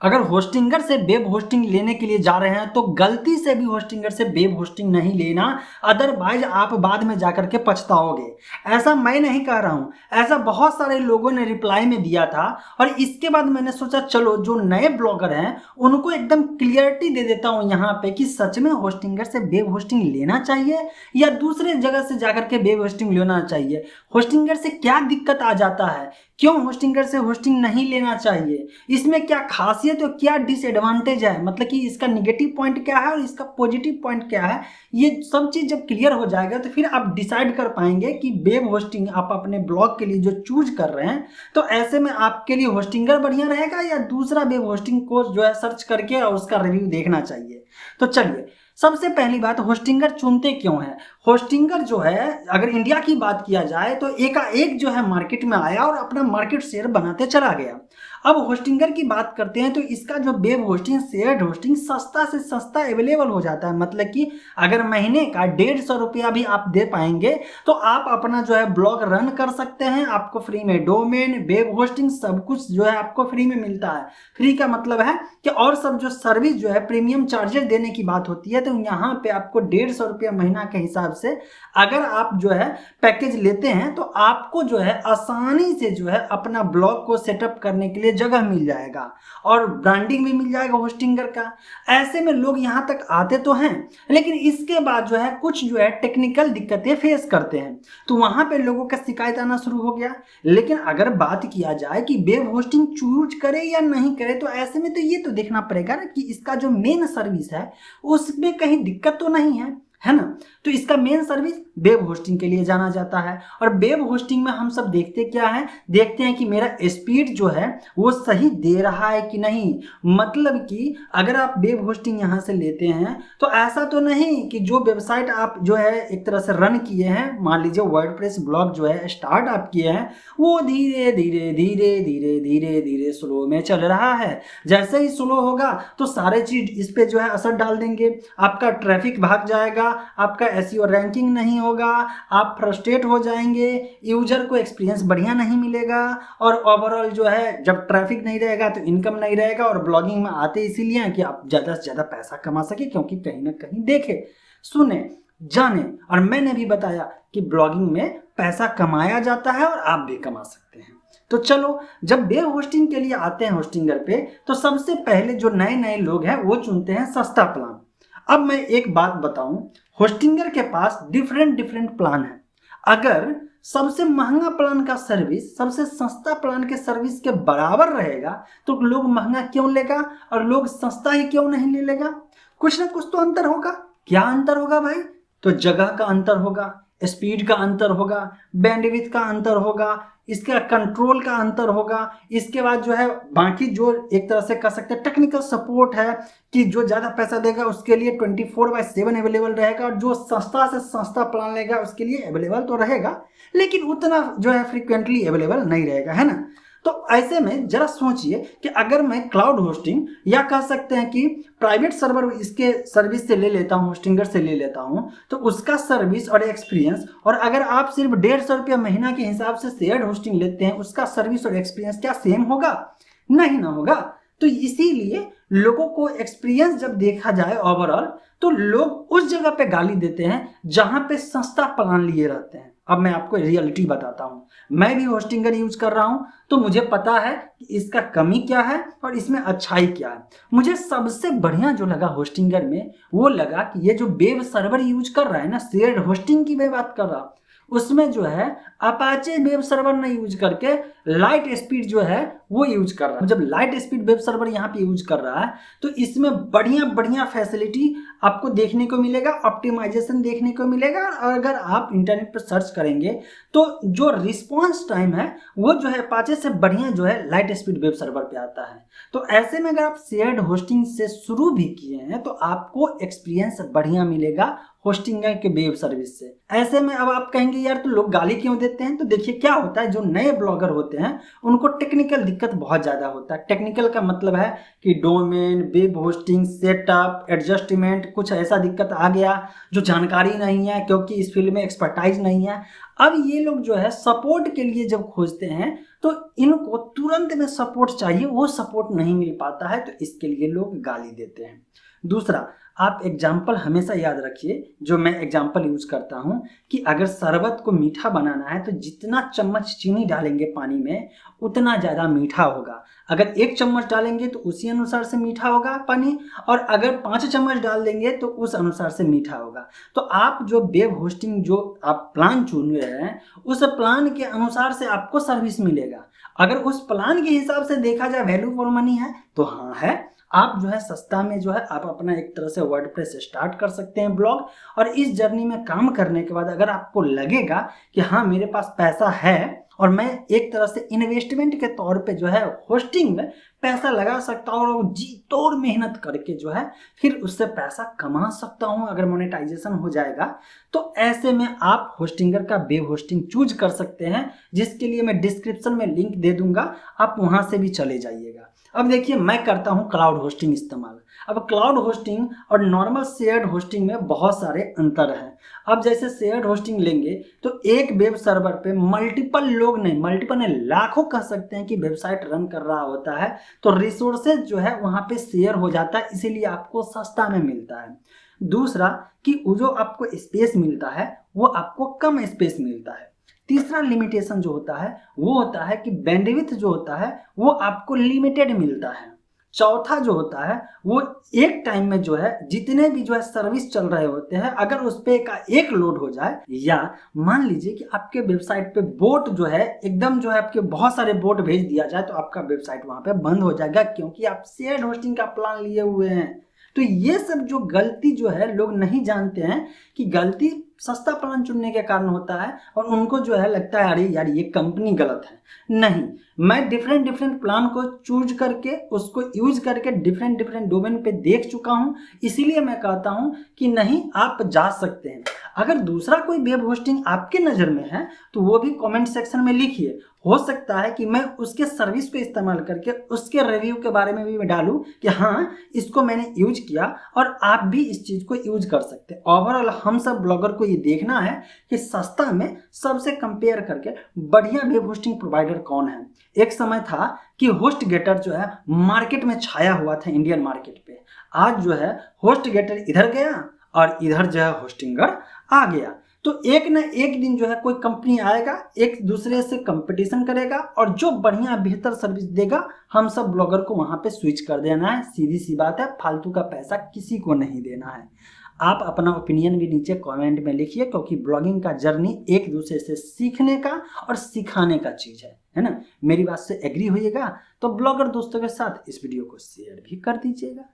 अगर होस्टिंगर से web hosting लेने के लिए जा रहे हैं तो गलती से भी होस्टिंगर से वेब होस्टिंग नहीं लेना, अदरवाइज आप बाद में जाकर के पछताओगे। ऐसा मैं नहीं कह रहा हूँ, ऐसा बहुत सारे लोगों ने रिप्लाई में दिया था और इसके बाद मैंने सोचा चलो जो नए ब्लॉगर हैं उनको एकदम क्लियरिटी दे देता हूँ यहाँ पे कि सच में होस्टिंगर से वेब होस्टिंग लेना चाहिए या दूसरे जगह से जाकर के वेब होस्टिंग लेना चाहिए। होस्टिंगर से क्या दिक्कत आ जाता है, क्यों होस्टिंगर से होस्टिंग नहीं लेना चाहिए, इसमें क्या खासियत और क्या डिसएडवांटेज है, मतलब कि इसका निगेटिव पॉइंट क्या है और इसका पॉजिटिव पॉइंट क्या है, ये सब चीज़ जब क्लियर हो जाएगा तो फिर आप डिसाइड कर पाएंगे कि वेब होस्टिंग आप अपने ब्लॉग के लिए जो चूज कर रहे हैं तो ऐसे में आपके लिए होस्टिंगर बढ़िया रहेगा या दूसरा वेब होस्टिंग कोर्स जो है सर्च करके और उसका रिव्यू देखना चाहिए। तो चलिए, सबसे पहली बात, होस्टिंगर चुनते क्यों है। होस्टिंगर जो है, अगर इंडिया की बात किया जाए तो एकाएक जो है मार्केट में आया और अपना मार्केट शेयर बनाते चला गया। अब होस्टिंगर की बात करते हैं तो इसका जो वेब होस्टिंग, शेयर्ड होस्टिंग सस्ता से सस्ता अवेलेबल हो जाता है। मतलब कि अगर महीने का 150 रुपया भी आप दे पाएंगे तो आप अपना जो है ब्लॉग रन कर सकते हैं। आपको फ्री में डोमेन, वेब होस्टिंग सब कुछ जो है आपको फ्री में मिलता है। फ्री का मतलब है कि और सब जो सर्विस जो है प्रीमियम चार्जेस देने की बात होती है तो यहाँ पे आपको 150 रुपया महीना के हिसाब से अगर आप जो है पैकेज लेते हैं तो आपको जो है आसानी से जो है अपना ब्लॉग को सेटअप करने के लिए जगह मिल जाएगा और ब्रांडिंग भी मिल जाएगा होस्टिंगर का। ऐसे में लोग यहाँ तक आते तो हैं लेकिन इसके बाद जो है कुछ जो है टेक्निकल दिक्कतें फेस करते हैं तो वहाँ पे लोगों का शिकायत आना शुरू हो गया। लेकिन अगर बात किया जाए कि वेब होस्टिंग चूज करे या नहीं करे तो ऐसे में तो ये तो देखना पड़ेगा ना कि इसका जो मेन सर्विस है उसमें कहीं दिक्कत तो नहीं है ना। तो इसका मेन सर्विस वेब होस्टिंग के लिए जाना जाता है और वेब होस्टिंग में हम सब देखते क्या है, देखते हैं कि मेरा स्पीड जो है वो सही दे रहा है कि नहीं। मतलब कि अगर आप वेब होस्टिंग यहाँ से लेते हैं तो ऐसा तो नहीं कि जो वेबसाइट आप जो है एक तरह से रन किए हैं, मान लीजिए वर्डप्रेस ब्लॉग जो है स्टार्ट आप किए हैं, वो धीरे धीरे धीरे धीरे धीरे धीरे स्लो में चल रहा है। जैसे ही स्लो होगा तो सारे चीज इस पे जो है असर डाल देंगे, आपका ट्रैफिक भाग जाएगा, आपका एसईओ रैंकिंग नहीं होगा, आप फ्रस्ट्रेट हो जाएंगे, यूजर को एक्सपीरियंस बढ़िया नहीं मिलेगा और ओवरऑल जो है जब ट्रैफिक नहीं रहेगा तो इनकम नहीं रहेगा। और ब्लॉगिंग में आते इसीलिए हैं कि आप ज़्यादा से ज़्यादा पैसा कमा सके, क्योंकि कहीं ना कहीं देखे सुने जाने और मैंने भी बताया कि ब्लॉगिंग में पैसा कमाया जाता है और आप भी कमा सकते हैं। तो चलो, जब वेब होस्टिंग के लिए आते हैं होस्टिंगर पे तो सबसे पहले जो नए नए लोग हैं वो चुनते हैं सस्ता प्लान। अब मैं एक बात बताऊं, होस्टिंगर के पास डिफरेंट प्लान है। अगर सबसे महंगा प्लान का सर्विस सबसे सस्ता प्लान के सर्विस के बराबर रहेगा तो लोग महंगा क्यों लेगा और लोग सस्ता ही क्यों नहीं ले लेगा। कुछ ना कुछ तो अंतर होगा। क्या अंतर होगा भाई? तो जगह का अंतर होगा, स्पीड का अंतर होगा, बैंडविड्थ का अंतर होगा, इसका कंट्रोल का अंतर होगा। इसके बाद जो है बाकी जो एक तरह से कह सकते हैं टेक्निकल सपोर्ट है कि जो ज़्यादा पैसा देगा उसके लिए 24/7 अवेलेबल रहेगा और जो सस्ता से सस्ता प्लान लेगा उसके लिए अवेलेबल तो रहेगा लेकिन उतना जो है फ्रिक्वेंटली अवेलेबल नहीं रहेगा, है ना। तो ऐसे में जरा सोचिए कि अगर मैं क्लाउड होस्टिंग या कह सकते हैं कि प्राइवेट सर्वर इसके सर्विस से ले लेता हूँ, होस्टिंगर से ले लेता हूँ, तो उसका सर्विस और एक्सपीरियंस, और अगर आप सिर्फ 150 रुपया महीना के हिसाब से शेयर्ड होस्टिंग लेते हैं उसका सर्विस और एक्सपीरियंस क्या सेम होगा? नहीं ना होगा। तो इसीलिए लोगों को एक्सपीरियंस जब देखा जाए ओवरऑल तो लोग उस जगह पे गाली देते हैं जहां पे सस्ता प्लान लिए रहते हैं। अब मैं आपको रियलिटी बताता हूँ, मैं भी होस्टिंगर यूज कर रहा हूँ तो मुझे पता है कि इसका कमी क्या है और इसमें अच्छाई क्या है। मुझे सबसे बढ़िया जो लगा होस्टिंगर में वो लगा कि ये जो वेब सर्वर यूज कर रहा है ना, शेयर्ड होस्टिंग की मैं बात कर रहा हूँ, उसमें जो है अपाचे वेब सर्वर नहीं यूज करके लाइट स्पीड जो है वो यूज कर रहा है। जब लाइट स्पीड वेब सर्वर यहाँ पे यूज कर रहा है तो इसमें बढ़िया बढ़िया फैसिलिटी आपको देखने को मिलेगा, ऑप्टिमाइजेशन देखने को मिलेगा। और अगर आप इंटरनेट पर सर्च करेंगे तो जो रिस्पॉन्स टाइम है वो जो है अपाचे से बढ़िया जो है लाइट स्पीड वेब सर्वर पे आता है। तो ऐसे में अगर आप शेयर्ड होस्टिंग से शुरू भी किए हैं तो आपको एक्सपीरियंस बढ़िया मिलेगा होस्टिंगर के वेब सर्विस से। ऐसे में अब आप कहेंगे यार तो लोग गाली क्यों देते हैं, तो देखिए क्या होता है, जो नए ब्लॉगर होते हैं उनको टेक्निकल दिक्कत बहुत ज़्यादा होता है। टेक्निकल का मतलब है कि domain, web hosting, setup, adjustment, कुछ ऐसा दिक्कत आ गया जो जानकारी नहीं है क्योंकि इस फील्ड में एक्सपर्टाइज नहीं है। अब ये लोग जो है सपोर्ट के लिए जब खोजते हैं तो इनको तुरंत में सपोर्ट चाहिए, वो सपोर्ट नहीं मिल पाता है, तो इसके लिए लोग गाली देते हैं। दूसरा, आप एग्जाम्पल हमेशा याद रखिए, जो मैं एग्जाम्पल यूज करता हूँ कि अगर शरबत को मीठा बनाना है तो जितना चम्मच चीनी डालेंगे पानी में उतना ज़्यादा मीठा होगा। अगर 1 चम्मच डालेंगे तो उसी अनुसार से मीठा होगा पानी, और अगर 5 चम्मच डाल देंगे तो उस अनुसार से मीठा होगा। तो आप जो वेब होस्टिंग जो आप प्लान चुन रहे हैं, उस प्लान के अनुसार से आपको सर्विस मिलेगा। अगर उस प्लान के हिसाब से देखा जाए वैल्यू फॉर मनी है तो हाँ है। आप जो है सस्ता में जो है आप अपना एक तरह से वर्डप्रेस स्टार्ट कर सकते हैं ब्लॉग, और इस जर्नी में काम करने के बाद अगर आपको लगेगा कि हाँ मेरे पास पैसा है और मैं एक तरह से इन्वेस्टमेंट के तौर पे जो है होस्टिंग में पैसा लगा सकता हूँ और जी तोड़ मेहनत करके जो है फिर उससे पैसा कमा सकता हूँ अगर मोनेटाइजेशन हो जाएगा, तो ऐसे में आप होस्टिंगर का वेब होस्टिंग चूज कर सकते हैं, जिसके लिए मैं डिस्क्रिप्शन में लिंक दे दूंगा, आप वहां से भी चले जाइएगा। अब देखिए मैं करता हूं क्लाउड होस्टिंग इस्तेमाल। अब क्लाउड होस्टिंग और नॉर्मल शेयर्ड होस्टिंग में बहुत सारे अंतर हैं। अब जैसे शेयर्ड होस्टिंग लेंगे तो एक वेब सर्वर पे मल्टीपल लोग नहीं, मल्टीपल नहीं लाखों कह सकते हैं कि वेबसाइट रन कर रहा होता है, तो रिसोर्सेज जो है वहां पे शेयर हो जाता है, इसीलिए आपको सस्ता में मिलता है। दूसरा कि वो जो आपको स्पेस मिलता है वो आपको कम स्पेस मिलता है। तीसरा लिमिटेशन जो होता है वो होता है कि बैंडविड्थ जो होता है वो आपको लिमिटेड मिलता है। चौथा जो होता है वो एक टाइम में जो है जितने भी जो है सर्विस चल रहे होते हैं, अगर उस पे का एक लोड हो जाए, या मान लीजिए कि आपके वेबसाइट पे बोट जो है एकदम जो है आपके बहुत सारे बोट भेज दिया जाए तो आपका वेबसाइट वहां पे बंद हो जाएगा, क्योंकि आप शेयर्ड होस्टिंग का प्लान लिए हुए हैं। तो ये सब जो गलती जो है लोग नहीं जानते हैं कि गलती सस्ता प्लान चुनने के कारण होता है, और उनको जो है लगता है अरे यार ये कंपनी गलत है। नहीं, मैं डिफरेंट प्लान को चूज करके उसको यूज करके डिफरेंट डोमेन पे देख चुका हूं, इसीलिए मैं कहता हूं कि नहीं आप जा सकते हैं। अगर दूसरा कोई वेब होस्टिंग आपके नज़र में है तो वो भी कमेंट सेक्शन में लिखिए, हो सकता है कि मैं उसके सर्विस को इस्तेमाल करके उसके रिव्यू के बारे में भी डालूं कि हाँ इसको मैंने यूज किया और आप भी इस चीज़ को यूज कर सकते हैं। ओवरऑल हम सब ब्लॉगर को ये देखना है कि सस्ता में सबसे कंपेयर करके बढ़िया वेब होस्टिंग प्रोवाइडर कौन है। एक समय था कि होस्ट गेटर जो है मार्केट में छाया हुआ था इंडियन मार्केट पे, आज जो है होस्ट गेटर इधर गया और इधर जो है होस्टिंगर आ गया। तो एक न एक दिन जो है कोई कंपनी आएगा, एक दूसरे से कंपटीशन करेगा और जो बढ़िया बेहतर सर्विस देगा हम सब ब्लॉगर को वहां पे स्विच कर देना है। सीधी सी बात है, फालतू का पैसा किसी को नहीं देना है। आप अपना ओपिनियन भी नीचे कमेंट में लिखिए, क्योंकि ब्लॉगिंग का जर्नी एक दूसरे से सीखने का और सिखाने का चीज है ना। मेरी बात से एग्री होइएगा तो ब्लॉगर दोस्तों के साथ इस वीडियो को शेयर भी कर दीजिएगा।